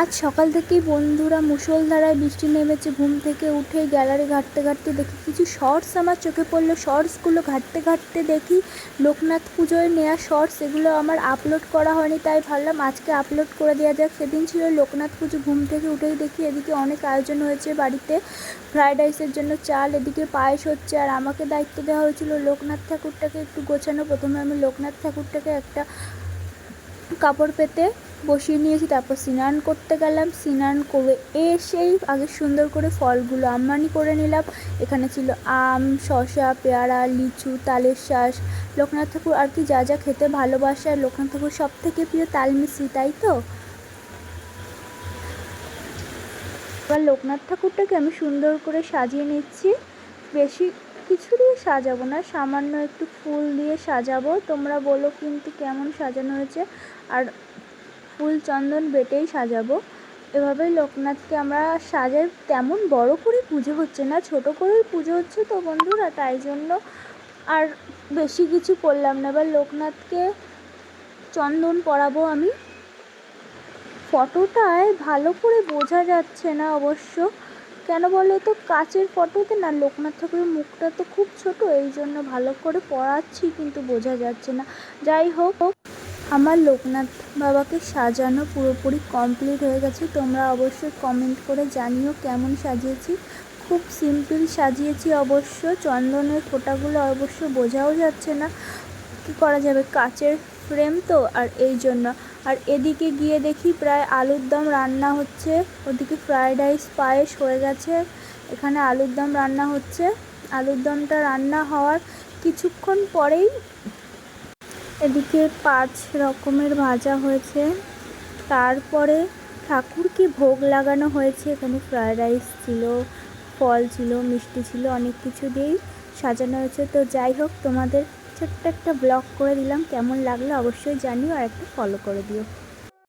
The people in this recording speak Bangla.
আজ সকাল থেকেই বন্ধুরা মুষলধারায় বৃষ্টি নেমেছে। ঘুম থেকে উঠে গ্যালারি ঘাঁটতে ঘাঁটতে দেখি কিছু শর্টস আমার চোখে পড়লো। শর্টসগুলো ঘাঁটতে ঘাঁটতে দেখি লোকনাথ পুজোয় নেওয়া শর্টস। এগুলো আমার আপলোড করা হয়নি, তাই ভাবলাম আজকে আপলোড করে দেওয়া যাক। সেদিন ছিল লোকনাথ পুজো। ঘুম থেকে উঠেই দেখি এদিকে অনেক আয়োজন হয়েছে বাড়িতে। ফ্রায়েড রাইসের জন্য চাল, এদিকে পায়েস হচ্ছে। আর আমাকে দায়িত্ব দেওয়া হয়েছিল লোকনাথ ঠাকুরটাকে একটু গোছানো। প্রথমে আমি লোকনাথ ঠাকুরটাকে একটা কাপড় পেতে বসিয়ে নিয়েছি, তারপর স্নান করতে গেলাম। স্নান করে এসেই আগে সুন্দর করে ফলগুলো আমদানি করে নিলাম। এখানে ছিল আম, শসা, পেয়ারা, লিচু, তালের শাঁস। লোকনাথ ঠাকুর আর কি যা যা খেতে ভালোবাসে, আর লোকনাথ ঠাকুর সব থেকে প্রিয় তাল মিষ্টি, তাই তো। এবার লোকনাথ ঠাকুরটাকে আমি সুন্দর করে সাজিয়ে নিচ্ছি। বেশি কিছু দিয়ে সাজাবো না, সামান্য একটু ফুল দিয়ে সাজাবো। তোমরা বলো কিন্তু কেমন সাজানো হয়েছে। আর ফুল চন্দন বেটেই সাজাবো। এভাবে লোকনাথকে আমরা সাজাই। তেমন বড় করে পুজো হচ্ছে না, ছোট করেই পুজো হচ্ছে তো বন্ধুরা, তাই জন্য আর বেশি কিছু করলাম না। এবার লোকনাথকে চন্দন পরাবো আমি। ফটোটায় ভালো করে বোঝা যাচ্ছে না অবশ্য, কেন বলো তো, কাচের ফটোতে না লোকনাথ ঠাকুরের মুখটা তো খুব ছোট, এই জন্য ভালো করে পড়াচ্ছি কিন্তু বোঝা যাচ্ছে না। যাই হোক, আমার লোকনাথ বাবাকে সাজানো পুরোপুরি কমপ্লিট হয়ে গেছে। তোমরা অবশ্যই কমেন্ট করে জানিও কেমন সাজিয়েছি। খুব সিম্পল সাজিয়েছি অবশ্য। চন্দনের ফোঁটাগুলো অবশ্য বোঝাও যাচ্ছে না, কী করা যাবে, কাচের ফ্রেম তো, আর এই জন্য। আর এদিকে গিয়ে দেখি প্রায় আলুর দম রান্না হচ্ছে। ওদিকে ফ্রায়েড রাইস, পায়েস হয়ে গেছে, এখানে আলুর দম রান্না হচ্ছে। আলুর দমটা রান্না হওয়ার কিছুক্ষণ পরেই এদিকে 5 রকমের ভাজা হয়েছে। তারপরে ঠাকুরকে ভোগ লাগানো হয়েছে। এখানে ফ্রায়েড রাইস ছিল, ফল ছিল, মিষ্টি ছিল, অনেক কিছু দিয়েই সাজানো হয়েছে। তো যাই হোক, তোমাদের ছোট্ট একটা ব্লগ করে দিলাম। কেমন লাগলো অবশ্যই জানিও, আর একটা ফলো করে দিও।